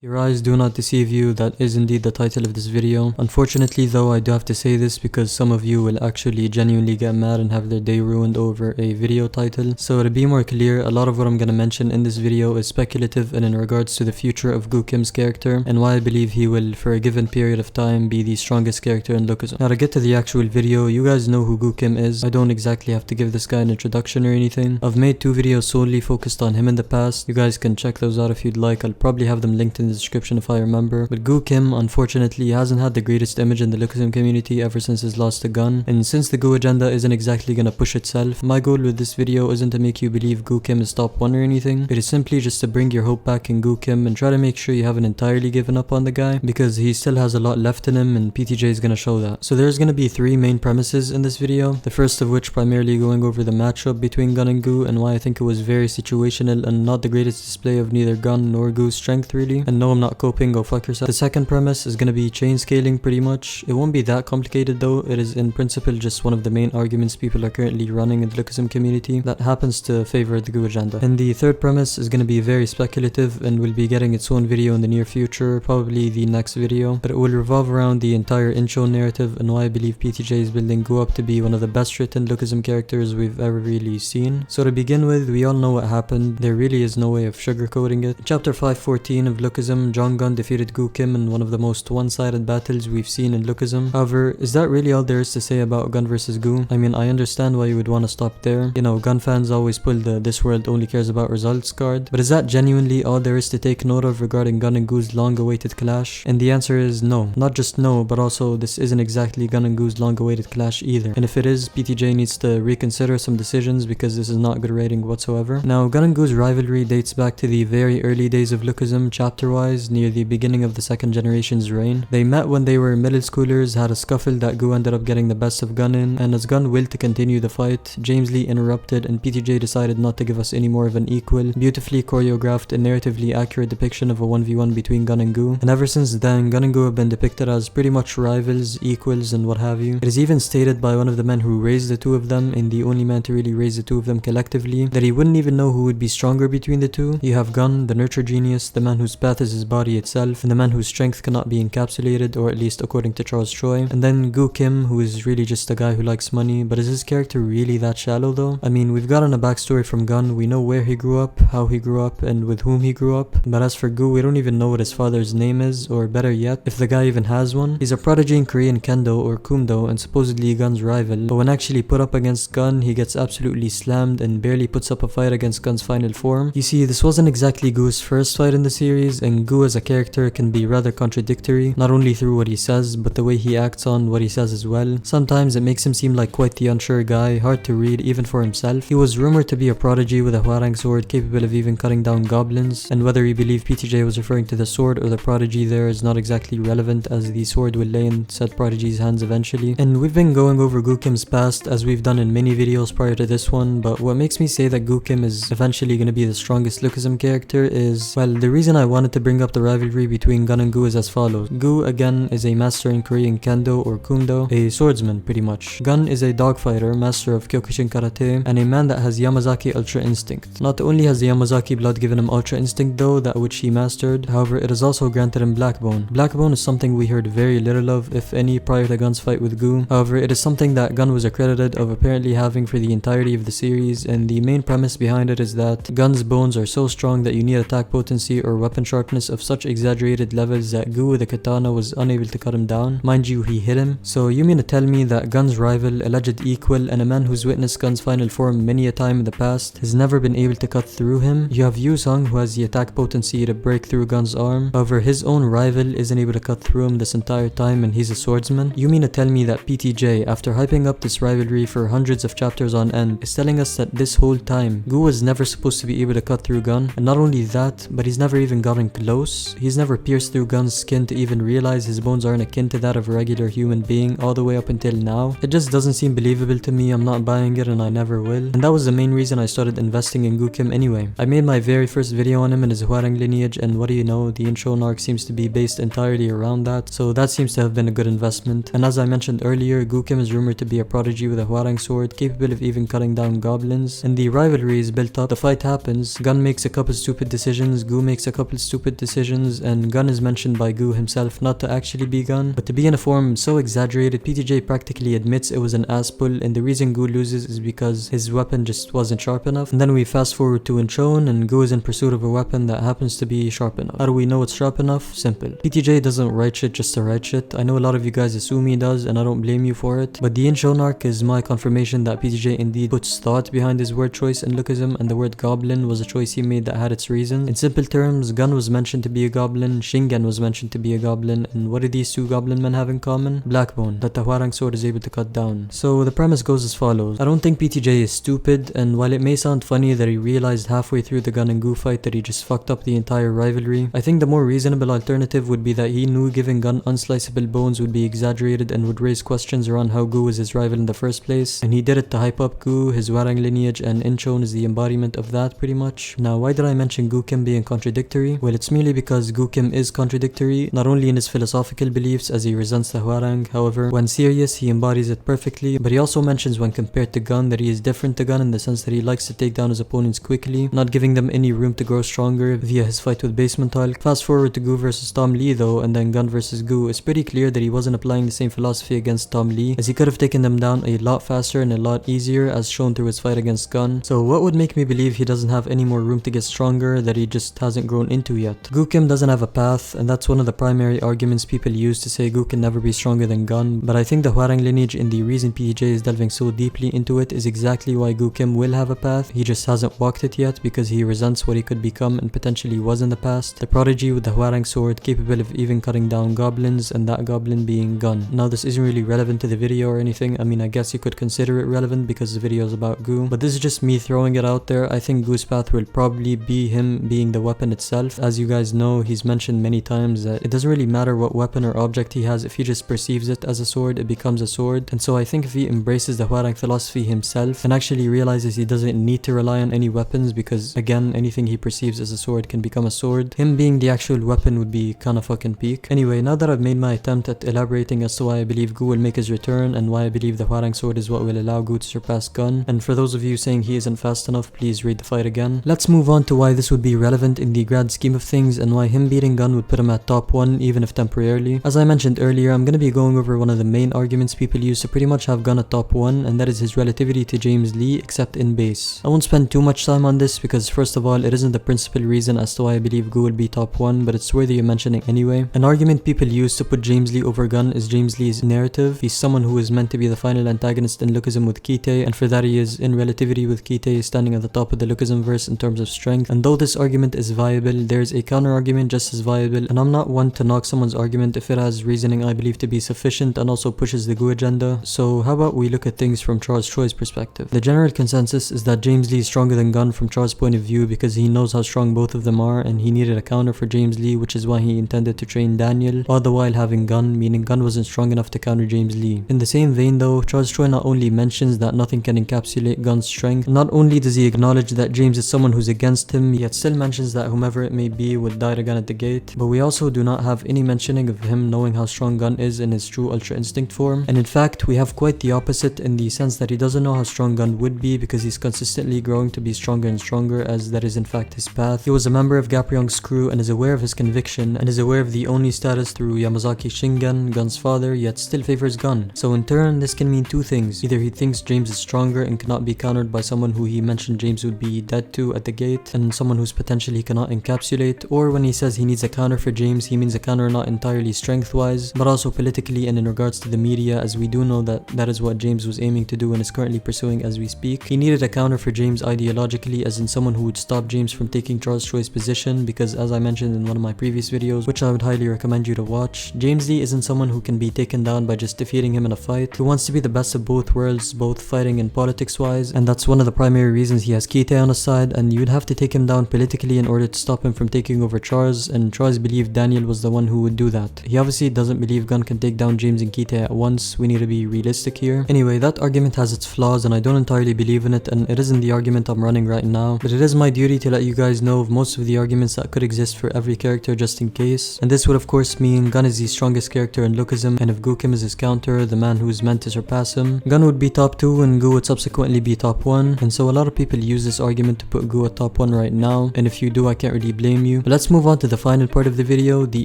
Your eyes do not deceive you, that is indeed the title of this video. Unfortunately though, I do have to say this because some of you will actually genuinely get mad and have their day ruined over a video title. So to be more clear, a lot of what I'm gonna mention in this video is speculative and in regards to the future of Gu Kim's character and why I believe he will, for a given period of time, be the strongest character in Lookism. Now to get to the actual video, you guys know who Gu Kim is. I don't exactly have to give this guy an introduction or anything. I've made 2 videos solely focused on him in the past. You guys can check those out if you'd like. I'll probably have them linked in the description if I remember. But Gu Kim, unfortunately, hasn't had the greatest image in the Lookism community ever since his loss to Gun. And since the Gu agenda isn't exactly gonna push itself, my goal with this video isn't to make you believe Gu Kim is top 1 or anything. It is simply just to bring your hope back in Gu Kim and try to make sure you haven't entirely given up on the guy, because he still has a lot left in him and PTJ is gonna show that. So there's gonna be 3 main premises in this video. The first of which primarily going over the matchup between Gun and Gu and why I think it was very situational and not the greatest display of neither Gun nor Gu's strength really. And no, I'm not coping, go fuck yourself. The second premise is gonna be chain scaling pretty much. It won't be that complicated though. It is in principle just one of the main arguments people are currently running in the Lookism community that happens to favor the Gu agenda. And the third premise is gonna be very speculative and will be getting its own video in the near future, probably the next video, but it will revolve around the entire intro narrative and why I believe PTJ is building Gu up to be one of the best written Lookism characters we've ever really seen. So to begin with, we all know what happened. There really is no way of sugarcoating it. In chapter 514 of Lookism, John Gunn defeated Gu Kim in one of the most one-sided battles we've seen in Lookism. However, is that really all there is to say about Gun versus Gu? I mean, I understand why you would want to stop there. You know, Gun fans always pull the "this world only cares about results" card. But is that genuinely all there is to take note of regarding Gun and Gu's long-awaited clash? And the answer is no. Not just no, but also this isn't exactly Gun and Gu's long-awaited clash either. And if it is, PTJ needs to reconsider some decisions because this is not good writing whatsoever. Now, Gun and Gu's rivalry dates back to the very early days of Lookism, chapter-wise, near the beginning of the second generation's reign. They met when they were middle schoolers, had a scuffle that Gu ended up getting the best of Gun in, and as Gun willed to continue the fight, James Lee interrupted and PTJ decided not to give us any more of an equal, beautifully choreographed and narratively accurate depiction of a 1v1 between Gun and Gu. And ever since then, Gun and Gu have been depicted as pretty much rivals, equals, and what have you. It is even stated by one of the men who raised the two of them, and the only man to really raise the two of them collectively, that he wouldn't even know who would be stronger between the two. You have Gun, the nurture genius, the man whose path is his body itself, and the man whose strength cannot be encapsulated, or at least according to Charles Troy. And then Gu Kim, who is really just a guy who likes money, but is his character really that shallow though? I mean, we've gotten a backstory from Gun, we know where he grew up, how he grew up, and with whom he grew up, but as for Gu, we don't even know what his father's name is, or better yet, if the guy even has one. He's a prodigy in Korean Kendo or Kumdo and supposedly Gun's rival, but when actually put up against Gun, he gets absolutely slammed and barely puts up a fight against Gun's final form. You see, this wasn't exactly Gu's first fight in the series, and Gu as a character can be rather contradictory, not only through what he says, but the way he acts on what he says as well. Sometimes it makes him seem like quite the unsure guy, hard to read even for himself. He was rumored to be a prodigy with a Hwarang sword capable of even cutting down goblins, and whether you believe PTJ was referring to the sword or the prodigy there is not exactly relevant, as the sword will lay in said prodigy's hands eventually. And we've been going over Gu Kim's past as we've done in many videos prior to this one, but what makes me say that Gu Kim is eventually going to be the strongest Lookism character is, well, the reason I wanted to bring up the rivalry between Gun and Gu is as follows. Gu, again, is a master in Korean Kendo or Kumdo, a swordsman pretty much. Gun is a dogfighter, master of Kyokushin Karate, and a man that has Yamazaki Ultra Instinct. Not only has the Yamazaki blood given him Ultra Instinct though, that which he mastered, however it has also granted him Blackbone. Blackbone is something we heard very little of, if any, prior to Gun's fight with Gu. However, it is something that Gun was accredited of apparently having for the entirety of the series, and the main premise behind it is that Gun's bones are so strong that you need attack potency or weapon sharpness of such exaggerated levels that Gu with a katana was unable to cut him down. Mind you, he hit him. So you mean to tell me that Gun's rival, alleged equal, and a man who's witnessed Gun's final form many a time in the past has never been able to cut through him? You have Yu Sung, who has the attack potency to break through Gun's arm. However, his own rival isn't able to cut through him this entire time, and he's a swordsman? You mean to tell me that PTJ, after hyping up this rivalry for hundreds of chapters on end, is telling us that this whole time Gu was never supposed to be able to cut through Gun? And not only that, but he's never even gotten close. He's never pierced through Gun's skin to even realize his bones aren't akin to that of a regular human being all the way up until now. It just doesn't seem believable to me. I'm not buying it and I never will. And that was the main reason I started investing in Gu Kim anyway. I made my very first video on him and his Hwarang lineage, and what do you know, the intro and arc seems to be based entirely around that, so that seems to have been a good investment. And as I mentioned earlier, Gu Kim is rumored to be a prodigy with a Hwarang sword capable of even cutting down goblins, and the rivalry is built up. The fight happens, Gun makes a couple stupid decisions, Gu makes a couple stupid stupid decisions, and Gun is mentioned by Gu himself not to actually be Gun, but to be in a form so exaggerated PTJ practically admits it was an ass pull, and the reason Gu loses is because his weapon just wasn't sharp enough. And then we fast forward to Inchon, and Gu is in pursuit of a weapon that happens to be sharp enough. How do we know it's sharp enough? Simple. PTJ doesn't write shit just to write shit. I know a lot of you guys assume he does, and I don't blame you for it, but the Inchon arc is my confirmation that PTJ indeed puts thought behind his word choice in Lookism, and the word goblin was a choice he made that had its reasons. In simple terms, Gun was mentioned to be a goblin, Shingen was mentioned to be a goblin, and what do these two goblin men have in common? Blackbone, that the Hwarang sword is able to cut down. So the premise goes as follows. I don't think PTJ is stupid, and while it may sound funny that he realized halfway through the Gun and Gu fight that he just fucked up the entire rivalry, I think the more reasonable alternative would be that he knew giving Gun unsliceable bones would be exaggerated and would raise questions around how Gu was his rival in the first place, and he did it to hype up Gu, his Hwarang lineage, and Inchon is the embodiment of that pretty much. Now, why did I mention Gu Kim being contradictory? Well, it's merely because Gu Kim is contradictory, not only in his philosophical beliefs as he resents the Hwarang, however, when serious he embodies it perfectly, but he also mentions when compared to Gun that he is different to Gun in the sense that he likes to take down his opponents quickly, not giving them any room to grow stronger via his fight with Basement Hulk. Fast forward to Gu versus Tom Lee though, and then Gun versus Gu, it's pretty clear that he wasn't applying the same philosophy against Tom Lee, as he could have taken them down a lot faster and a lot easier as shown through his fight against Gun. So what would make me believe he doesn't have any more room to get stronger that he just hasn't grown into yet? Gu Kim doesn't have a path, and that's one of the primary arguments people use to say Gu can never be stronger than Gun, but I think the Hwarang lineage and the reason PTJ is delving so deeply into it is exactly why Gu Kim will have a path. He just hasn't walked it yet because he resents what he could become and potentially was in the past. The prodigy with the Hwarang sword capable of even cutting down goblins, and that goblin being Gun. Now this isn't really relevant to the video or anything. I mean, I guess you could consider it relevant because the video is about Gu, but this is just me throwing it out there. I think Gu's path will probably be him being the weapon itself. As you guys know, he's mentioned many times that it doesn't really matter what weapon or object he has. If he just perceives it as a sword, it becomes a sword. And so I think if he embraces the Hwarang philosophy himself and actually realizes he doesn't need to rely on any weapons because again, anything he perceives as a sword can become a sword, him being the actual weapon would be kinda fucking peak. Anyway, now that I've made my attempt at elaborating as to why I believe Gu will make his return and why I believe the Hwarang sword is what will allow Gu to surpass Gun, and for those of you saying he isn't fast enough, please read the fight again. Let's move on to why this would be relevant in the grand scheme of things and why him beating Gun would put him at top 1 even if temporarily. As I mentioned earlier, I'm gonna be going over one of the main arguments people use to pretty much have Gun at top 1, and that is his relativity to James Lee except in base. I won't spend too much time on this because first of all, it isn't the principal reason as to why I believe Gu will be top 1, but it's worthy of mentioning anyway. An argument people use to put James Lee over Gun is James Lee's narrative. He's someone who is meant to be the final antagonist in Lookism with Kite, and for that he is in relativity with Kite standing at the top of the Lookism verse in terms of strength. And though this argument is viable, there's a counter argument just as viable, and I'm not one to knock someone's argument if it has reasoning I believe to be sufficient and also pushes the Gu agenda. So how about we look at things from Charles Choi's perspective. The general consensus is that James Lee is stronger than Gun from Charles' point of view because he knows how strong both of them are, and he needed a counter for James Lee, which is why he intended to train Daniel, all the while having Gun, meaning Gun wasn't strong enough to counter James Lee. In the same vein though, Charles Choi not only mentions that nothing can encapsulate Gun's strength, not only does he acknowledge that James is someone who's against him, yet still mentions that whomever it may be would die again at the gate, but we also do not have any mentioning of him knowing how strong Gun is in his true Ultra Instinct form, and in fact we have quite the opposite in the sense that he doesn't know how strong Gun would be because he's consistently growing to be stronger and stronger, as that is in fact his path. He was a member of Gapryong's crew and is aware of his conviction and is aware of the Oni status through Yamazaki Shingen, Gun's father, yet still favors Gun. So in turn this can mean two things. Either he thinks James is stronger and cannot be countered by someone who he mentioned James would be dead to at the gate, and someone whose potential he cannot encapsulate, or when he says he needs a counter for James, he means a counter not entirely strength wise but also politically and in regards to the media, as we do know that that is what James was aiming to do and is currently pursuing as we speak. He needed a counter for James ideologically, as in someone who would stop James from taking Charles Choi's position, because as I mentioned in one of my previous videos, which I would highly recommend you to watch, James Lee isn't someone who can be taken down by just defeating him in a fight. He wants to be the best of both worlds, both fighting and politics wise, and that's one of the primary reasons he has Kite on his side, and you'd have to take him down politically in order to stop him from taking over Charles, and Charles believed Daniel was the one who would do that. He obviously doesn't believe Gun can take down James and Kite at once. We need to be realistic here. Anyway, that argument has its flaws and I don't entirely believe in it, and it isn't the argument I'm running right now, but it is my duty to let you guys know of most of the arguments that could exist for every character just in case. And this would of course mean Gun is the strongest character in Lookism, and if Gu Kim is his counter, the man who is meant to surpass him, Gun would be top 2 and Gu would subsequently be top 1, and so a lot of people use this argument to put Gu at top 1 right now, and if you do I can't really blame you. you. But let's move on to the final part of the video, the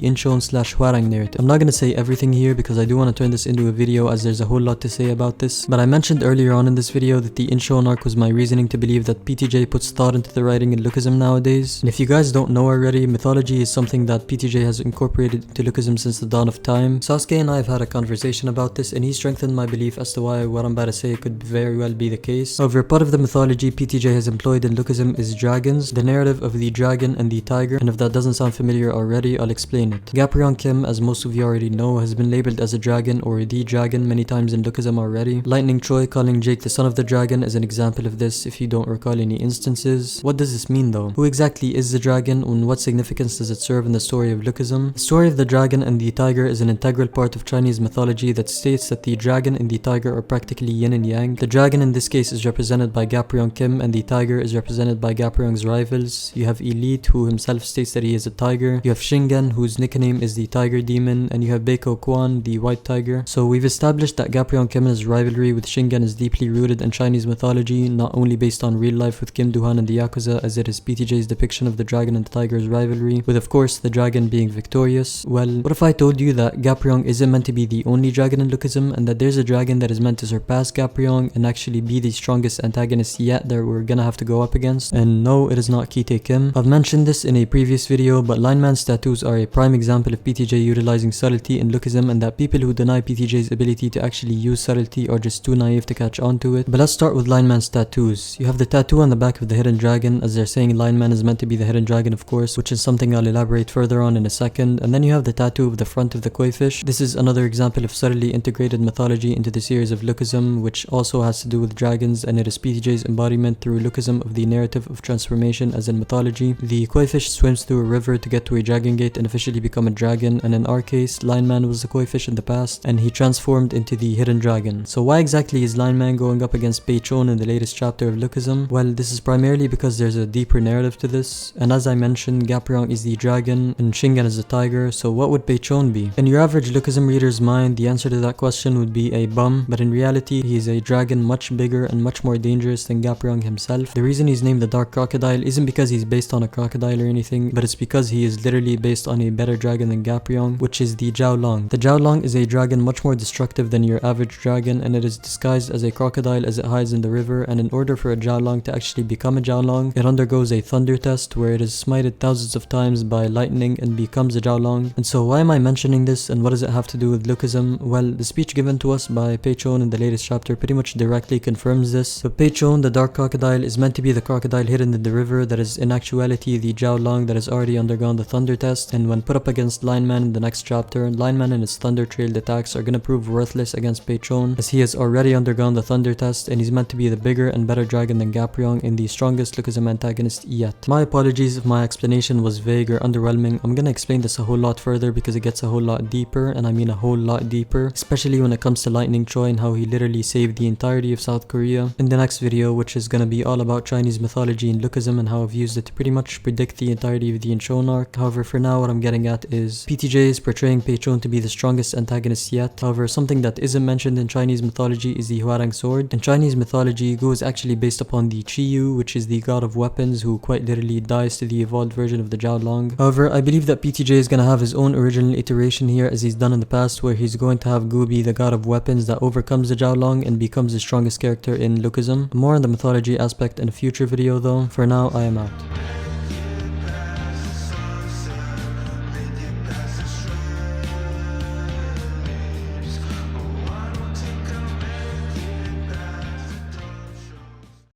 Incheon/Hwarang narrative. I'm not gonna say everything here because I do want to turn this into a video as there's a whole lot to say about this. But I mentioned earlier on in this video that the Incheon arc was my reasoning to believe that PTJ puts thought into the writing in Lookism nowadays. And if you guys don't know already, mythology is something that PTJ has incorporated into Lookism since the dawn of time. Sasuke and I have had a conversation about this and he strengthened my belief as to why what I'm about to say could very well be the case. However, part of the mythology PTJ has employed in Lookism is dragons, the narrative of the dragon and the tiger, and if that doesn't sound familiar already, I'll explain it. Hwarang Kim, as most of you already know, has been labeled as a dragon or the dragon many times in Lookism already. Lightning Choi calling Jake the son of the dragon is an example of this if you don't recall any instances. What does this mean though? Who exactly is the dragon and what significance does it serve in the story of Lookism? The story of the dragon and the tiger is an integral part of Chinese mythology that states that the dragon and the tiger are practically yin and yang. The dragon in this case is represented by Hwarang Kim and the tiger is represented by Hwarang's rivals. You have Elite, who himself states that he is a tiger. You have Shingen, whose nickname is the Tiger Demon, and you have Baeko Kwan, the White Tiger. So we've established that Hwarang Kim's rivalry with Shingen is deeply rooted in Chinese mythology, not only based on real life with Kim Do-han and the Yakuza as it is PTJ's depiction of the dragon and the tiger's rivalry, with of course the dragon being victorious. Well, what if I told you that Hwarang isn't meant to be the only dragon in Lookism and that there's a dragon that is meant to surpass Hwarang and actually be the strongest antagonist yet that we're gonna have to go up against? And no, it is not Kite Kim. I've mentioned this in a previous video, but Lineman's tattoos are a prime example of PTJ utilizing subtlety in Lookism, and that people who deny PTJ's ability to actually use subtlety are just too naive to catch on to it. But let's start with Lineman's tattoos. You have the tattoo on the back of the hidden dragon, as they're saying Lineman is meant to be the hidden dragon of course, which is something I'll elaborate further on in a second. And then you have the tattoo of the front of the koi fish. This is another example of subtly integrated mythology into the series of Lookism, which also has to do with dragons, and it is PTJ's embodiment through Lookism of the narrative of transformation as in mythology. The koi fish swims through a river to get to a dragon gate and officially become a dragon, and in our case, Lineman was a koi fish in the past and he transformed into the hidden dragon. So why exactly is Lineman going up against Peichon in the latest chapter of Lookism? Well, this is primarily because there's a deeper narrative to this, and as I mentioned, Hwarang is the dragon and Shingen is the tiger, so what would Peichon be? In your average Lookism reader's mind, the answer to that question would be a bum, but in reality, he is a dragon much bigger and much more dangerous than Hwarang himself. The reason he's named the Dark Crocodile isn't because he's based on a crocodile or anything, but it's because he is literally based on a better dragon than Hwarang, which is the Jiaolong. The Jiaolong is a dragon much more destructive than your average dragon, and it is disguised as a crocodile as it hides in the river, and in order for a Jiaolong to actually become a Jiaolong, it undergoes a thunder test where it is smited thousands of times by lightning and becomes a Jiaolong. And so why am I mentioning this and what does it have to do with Lookism? Well, the speech given to us by Peichon in the latest chapter pretty much directly confirms this. But Peichon, the dark crocodile, is meant to be the crocodile hidden in the river that is in actuality the Jiaolong that has already undergone the thunder test, and when put up against Lineman in the next chapter, Lineman and his thunder trailed attacks are gonna prove worthless against Peichon, as he has already undergone the thunder test and he's meant to be the bigger and better dragon than Hwarang and the strongest Lookism antagonist yet. My apologies if my explanation was vague or underwhelming. I'm gonna explain this a whole lot further because it gets a whole lot deeper, and I mean a whole lot deeper, especially when it comes to Lightning Choi and how he literally saved the entirety of South Korea in the next video, which is gonna be all about Chinese mythology and Lookism and how I've used it to pretty much predict the entirety of the Incheon arc. However, for now what I'm getting at is PTJ is portraying Peichon to be the strongest antagonist yet. However, something that isn't mentioned in Chinese mythology is the Hwarang sword. In Chinese mythology, Gu is actually based upon the Chiyu, which is the god of weapons who quite literally dies to the evolved version of the Jiaolong. However, I believe that PTJ is gonna have his own original iteration here as he's done in the past, where he's going to have Gu be the god of weapons that overcomes the Jiaolong and becomes the strongest character in Lookism. More on the mythology aspect in a future video though. For now, I am out.